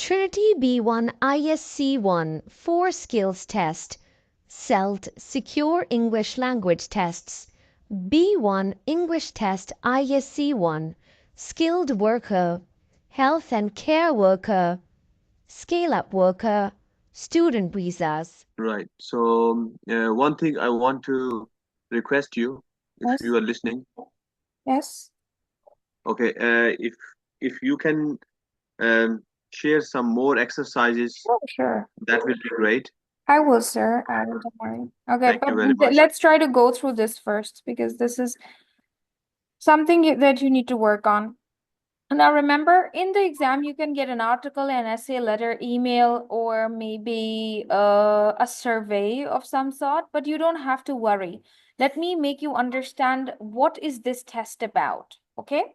Trinity B1 ISC1 4 skills test. SELT secure English language tests. B1 English test ISC1 skilled worker, health and care worker, scale-up worker, student visas. Right. So, one thing I want to request you, if Yes. you are listening, Yes. okay, if you can share some more exercises, Oh, sure. that will be great. I will, sir. I will, don't worry. Okay, Thank but you very much. let's try to go through this first because this is something that you need to work on. Now, remember, in the exam, you can get an article, an essay, letter, email, or maybe a survey of some sort, but you don't have to worry. Let me make you understand what is this test about, okay?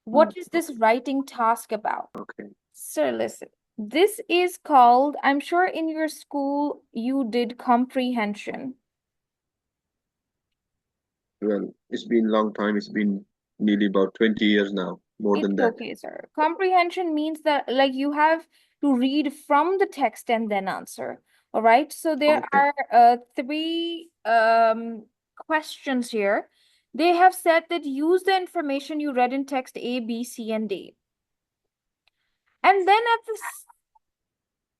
What is this writing task about? Okay. Sir, listen. This is called, I'm sure in your school you did comprehension. Well, it's been a long time. It's been nearly about 20 years now, more than It's that. okay, sir. Comprehension means that like you have to read from the text and then answer. All right. So there Okay. are three questions here. They have said that use the information you read in text A, B, C, and D. And then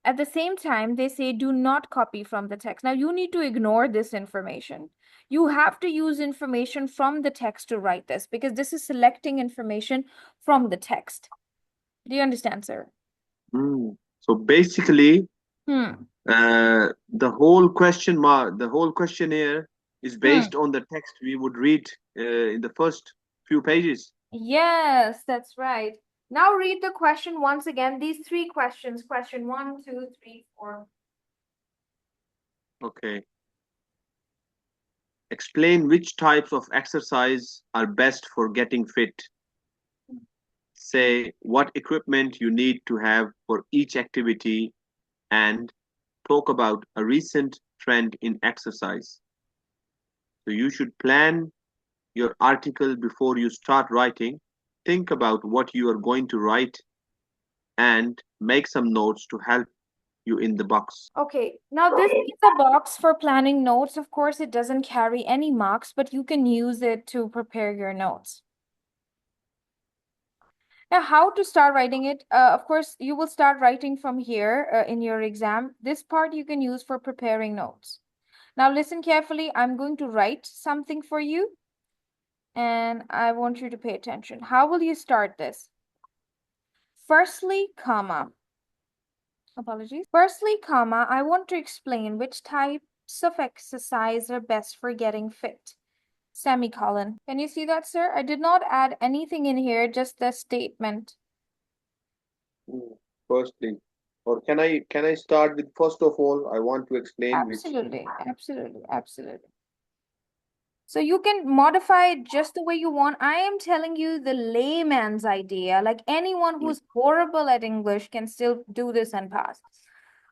at the same time, they say do not copy from the text. Now you need to ignore this information. You have to use information from the text to write this because this is selecting information from the text. Do you understand, sir? So basically, Hmm. the whole questionnaire is Hmm. based on the text we would read in the first few pages. Yes, that's right. Now read the question once again. These three questions, question 1, 2, 3, 4. Okay. Explain which types of exercise are best for getting fit. Say what equipment you need to have for each activity and talk about a recent trend in exercise. So you should plan your article before you start writing. Think about what you are going to write and make some notes to help you in the box. Okay, now this is a box for planning notes. Of course, it doesn't carry any marks, but you can use it to prepare your notes. Now, how to start writing it? Of course, you will start writing from here in your exam. This part you can use for preparing notes. Now, listen carefully. I'm going to write something for you, and I want you to pay attention. How will you start this? Firstly, comma. Apologies. Firstly, comma, I want to explain which types of exercise are best for getting fit. Semicolon. Can you see that, sir? I did not add anything in here, just the statement. Firstly, or can I start with first of all, I want to explain which. Absolutely, absolutely, absolutely. So you can modify it just the way you want. I am telling you the layman's idea. Like anyone who's horrible at English can still do this and pass.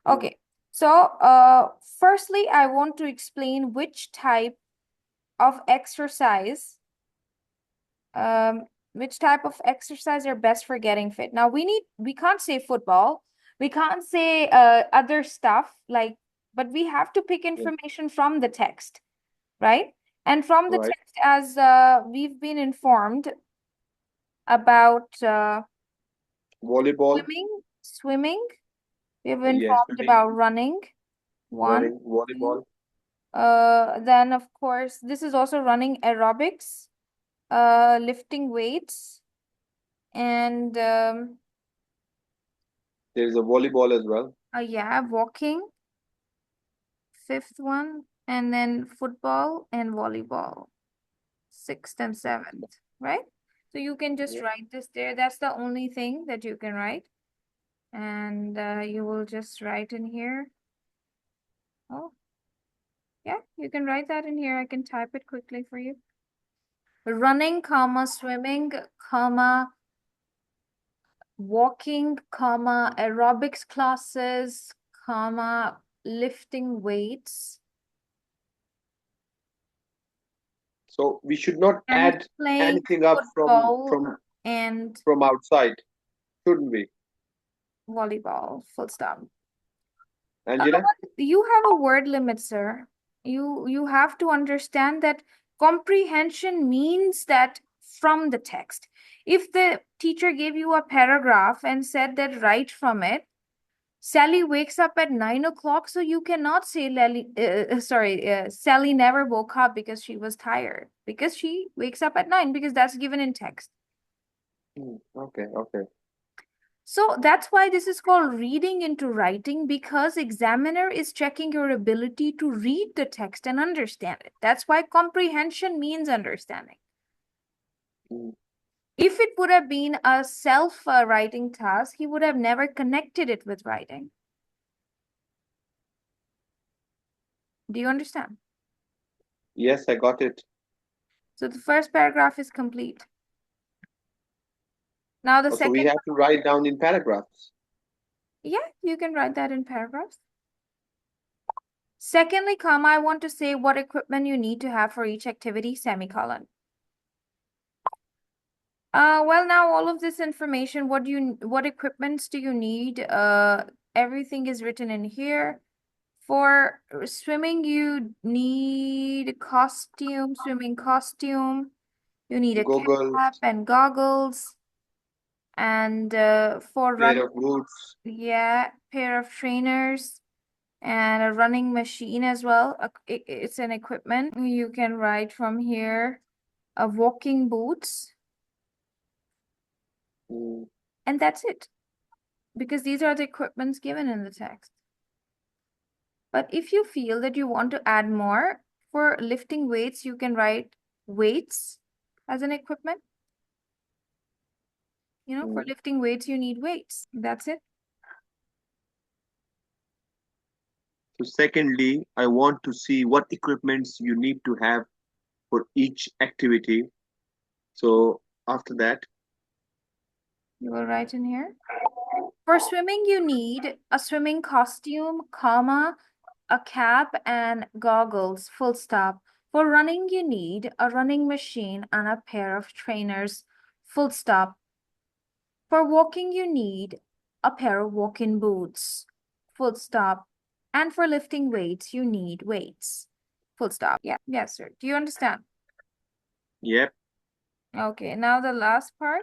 Okay. So, firstly, I want to explain which type of exercise, are best for getting fit. Now we can't say football, we can't say other stuff like, but we have to pick information from the text, right? And from the Right. text, as we've been informed about Volleyball, swimming, we've been yes, informed swimming, about running, one, running, two. volleyball. Then of course, this is also running aerobics, lifting weights, and There is a volleyball as well. yeah, walking, fifth one, and then football and volleyball, sixth and seventh, right? So you can just Yeah. write this there. That's the only thing that you can write. And you will just write in here. Oh, yeah, you can write that in here. I can type it quickly for you. Running, comma, swimming, comma, walking, comma, aerobics classes, comma, lifting weights. So we should not And add playing anything up from football and from outside, shouldn't we? volleyball, full stop. Angela? You have a word limit, sir. You have to understand that comprehension means that from the text. If the teacher gave you a paragraph and said that write from it, Sally wakes up at 9 o'clock, so you cannot say Sally never woke up because she was tired, because she wakes up at 9, because that's given in text. Okay, okay. So that's why this is called reading into writing, because examiner is checking your ability to read the text and understand it. That's why comprehension means understanding. If it would have been a self-writing task, he would have never connected it with writing. Do you understand? Yes, I got it. So the first paragraph is complete. Now the So second, we have to write down in paragraphs. yeah, you can write that in paragraphs. Secondly, comma, I want to say what equipment you need to have for each activity, semicolon. Well, now all of this information, what equipments do you need? Everything is written in here. For swimming, you need costume, swimming costume. You need a Goggles, cap and goggles. And for pair running, of boots. yeah, pair of trainers and a running machine as well. It's an equipment. You can write from here, walking boots. And that's it, because these are the equipments given in the text. But if you feel that you want to add more, for lifting weights, you can write weights as an equipment. You know, for lifting weights, you need weights. That's it. So secondly, I want to see what equipments you need to have for each activity. So after that, You will write in here. For swimming, you need a swimming costume, comma, a cap and goggles, full stop. For running, you need a running machine and a pair of trainers, full stop. For walking, you need a pair of walking boots, full stop. And for lifting weights, you need weights, full stop. Yeah, yes, sir. Do you understand? yep. Okay, now the last part.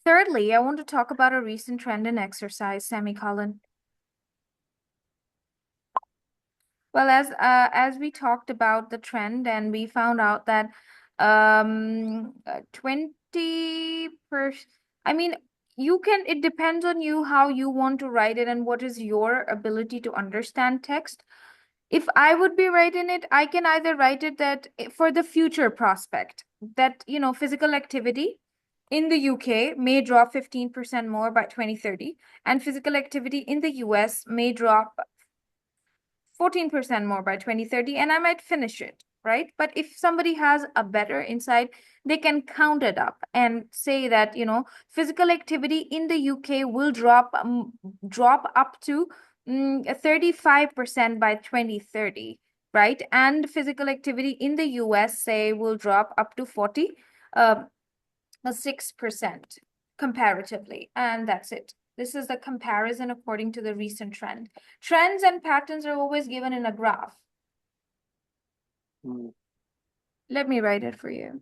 Thirdly, I want to talk about a recent trend in exercise, semicolon. Well, as we talked about the trend, and we found out that 20%, I mean, it depends on you how you want to write it and what is your ability to understand text. If I would be writing it, I can either write it that for the future prospect, that, physical activity in the UK may drop 15% more by 2030, and physical activity in the US may drop 14% more by 2030, and I might finish it, right? But if somebody has a better insight, they can count it up and say that, physical activity in the UK will drop up to 35% by 2030, right? And physical activity in the US, say, will drop up to 6% comparatively, and that's it. This is the comparison according to the recent trend. Trends and patterns are always given in a graph. Let me write it for you.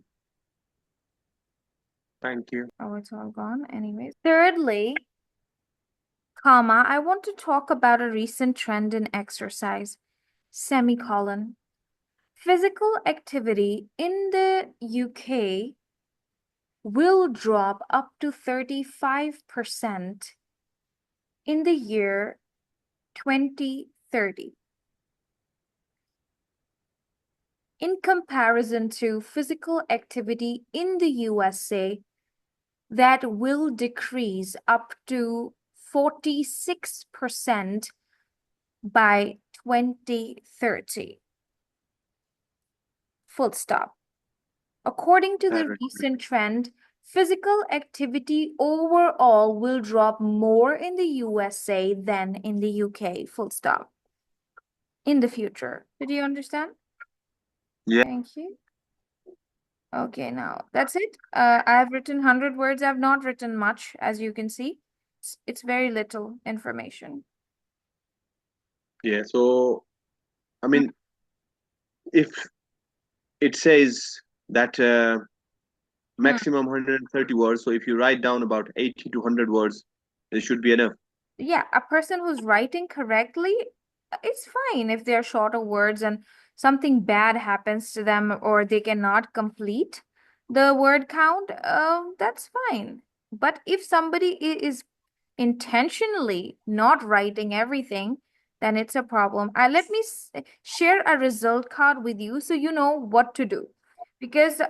Thank you. Oh, it's all gone anyways. Thirdly, comma, I want to talk about a recent trend in exercise, semicolon. Physical activity in the UK will drop up to 35% in the year 2030. In comparison to physical activity in the USA, that will decrease up to 46% by 2030. Full stop. According to the recent trend, physical activity overall will drop more in the USA than in the UK. Full stop. In the future. Did you understand? Yeah. Thank you. Okay, now that's it. I've written 100 words. I've not written much, as you can see. It's very little information. Yeah. So, I Mm. mean, if it says that Hmm. maximum 130 words, so if you write down about 80 to 100 words, it should be enough. Yeah, a person who's writing correctly, it's fine if they're shorter words and something bad happens to them or they cannot complete the word count, that's fine. But if somebody is intentionally not writing everything, then it's a problem. Let me share a result card with you so you know what to do. Because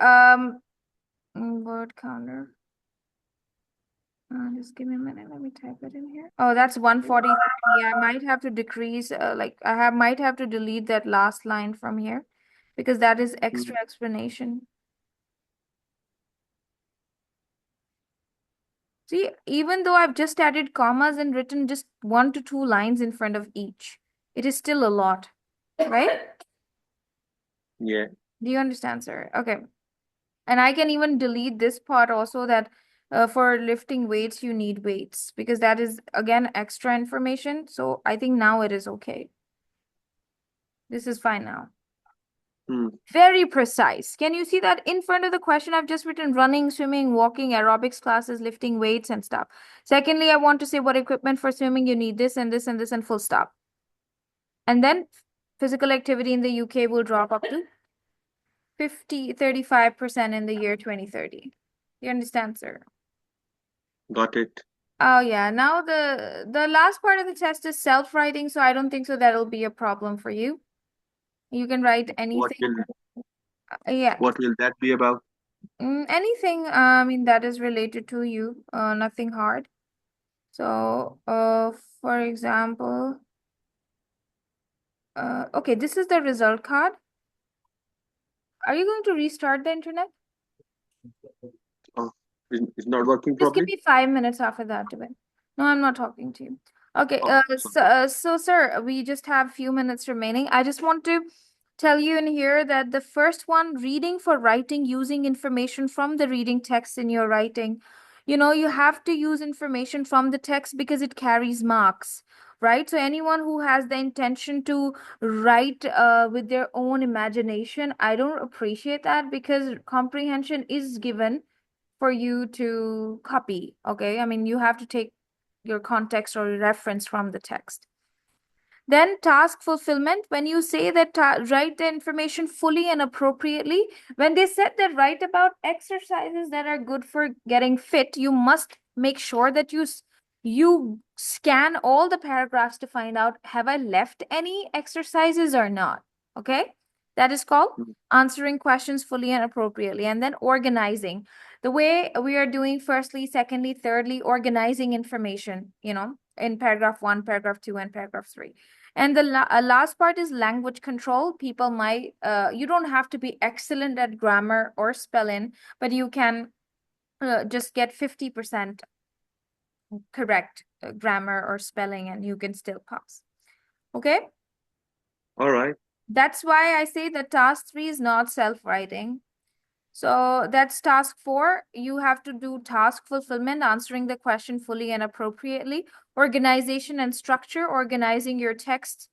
word counter. Just give me a minute. Let me type it in here. Oh, that's 143. I might have to decrease, might have to delete that last line from here because that is extra Mm. explanation. See, even though I've just added commas and written just 1 to 2 lines in front of each, it is still a lot, right? Yeah. Do you understand, sir? Okay. And I can even delete this part also that for lifting weights, you need weights because that is again extra information. So I think now it is okay. This is fine now. Mm. Very precise. Can you see that in front of the question? I've just written running, swimming, walking, aerobics classes, lifting weights and stuff. Secondly, I want to say what equipment for swimming you need this and this and this and full stop. And then physical activity in the UK will drop up to 35% in the year 2030. You understand, sir? Got it. Oh yeah. Now the last part of the test is self-writing, so I don't think so that'll be a problem for you. You can write What anything. will Yeah. what will that be about? Anything, I mean, that is related to you, nothing hard. So, for example, okay, this is the result card. Are you going to restart the internet? Oh, it's not working Just give properly? me 5 minutes after that to it. No, I'm not talking to you. Okay, Oh, sorry. so sir, we just have few minutes remaining. I just want to tell you in here that the first one, reading for writing using information from the reading text in your writing. You know, you have to use information from the text because it carries marks, right? So anyone who has the intention to write with their own imagination, I don't appreciate that because comprehension is given for you to copy. Okay. I mean, you have to take your context or reference from the text. Then task fulfillment, when you say that write the information fully and appropriately, when they said that write about exercises that are good for getting fit, you must make sure that you scan all the paragraphs to find out, have I left any exercises or not? Okay. That is called Mm. answering questions fully and appropriately. And then organizing. The way we are doing firstly, secondly, thirdly, organizing information, in paragraph 1, paragraph 2, and paragraph 3. And the last part is language control. People might, you don't have to be excellent at grammar or spelling, but you can just get 50% correct grammar or spelling and you can still pass. Okay? All right. That's why I say that task 3 is not self-writing. So that's task 4. You have to do task fulfillment, answering the question fully and appropriately, organization and structure, organizing your text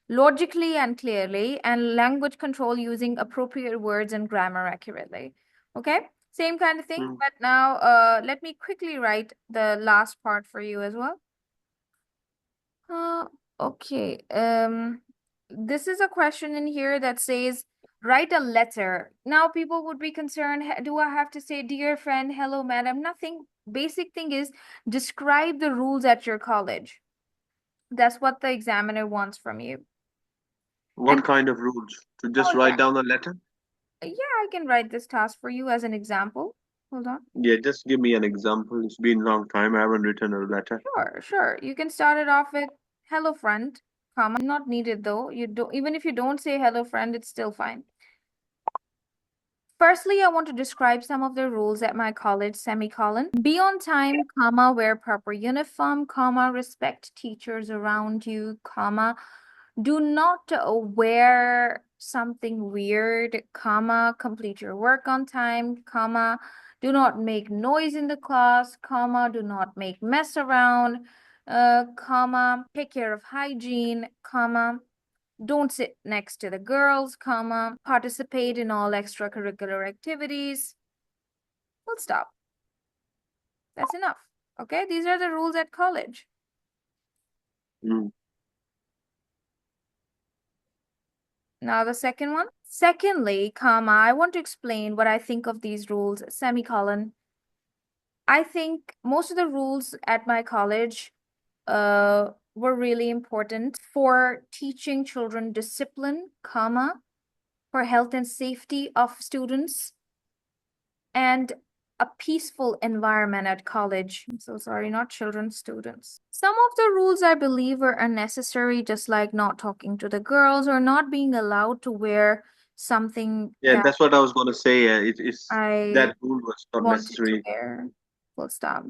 logically and clearly, and language control using appropriate words and grammar accurately. Okay, same kind of thing, Mm. but now let me quickly write the last part for you as well. Okay, this is a question in here that says, write a letter. Now people would be concerned, do I have to say, dear friend, hello, madam? Nothing. Basic thing is describe the rules at your college. That's what the examiner wants from you. What And kind of rules? To oh just yeah, write down a letter? I can write this task for you as an example. Hold on. Yeah, just give me an example. It's been a long time. I haven't written a letter. Sure. You can start it off with hello friend, comma. Not needed though. You don't, even if you don't say hello friend, it's still fine. Firstly, I want to describe some of the rules at my college, semicolon. Be on time, comma, wear proper uniform, comma, respect teachers around you, comma, Do not wear something weird, comma, complete your work on time, comma, do not make noise in the class, comma, do not make mess around, comma, take care of hygiene, comma, don't sit next to the girls, comma, participate in all extracurricular activities. Full stop. That's enough. Okay, these are the rules at college. Mm. Now the second one. Secondly, comma, I want to explain what I think of these rules, semicolon. I think most of the rules at my college were really important for teaching children discipline, comma, for health and safety of students, and a peaceful environment at college. I'm so sorry, not children, students. Some of the rules I believe are unnecessary, just like not talking to the girls or not being allowed to wear something Yeah, that that's what I was going to say. I That rule was not wanted to necessary. wear. Full stop.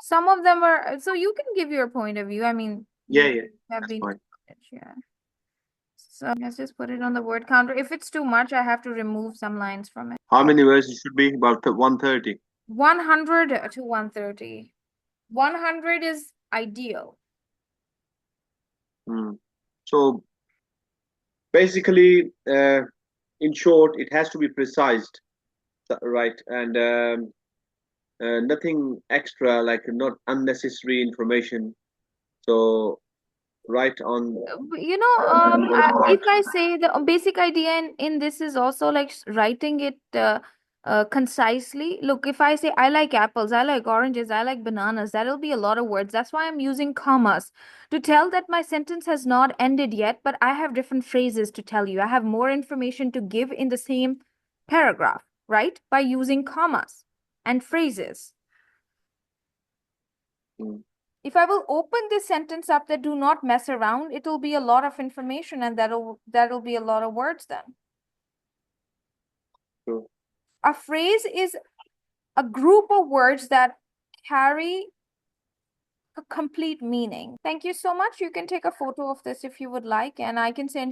Some of them are, so you can give your point of view. I mean, Yeah, you yeah, have that's been to fine. college, yeah. So let's just put it on the word counter. If it's too much, I have to remove some lines from it. How many words it should be? About 130. 100 to 130. 100 is ideal. Mm. So basically, in short, it has to be precised, right? And nothing extra, like not unnecessary information. So right on You know, the if spot. I say the basic idea in this is also like writing it concisely. Look, if I say I like apples, I like oranges, I like bananas, that'll be a lot of words. That's why I'm using commas to tell that my sentence has not ended yet, but I have different phrases to tell you. I have more information to give in the same paragraph, right? By using commas and phrases. Mm. If I will open this sentence up that do not mess around, it'll be a lot of information and that'll be a lot of words then. So A phrase is a group of words that carry a complete meaning. Thank you so much. You can take a photo of this if you would like, and I can send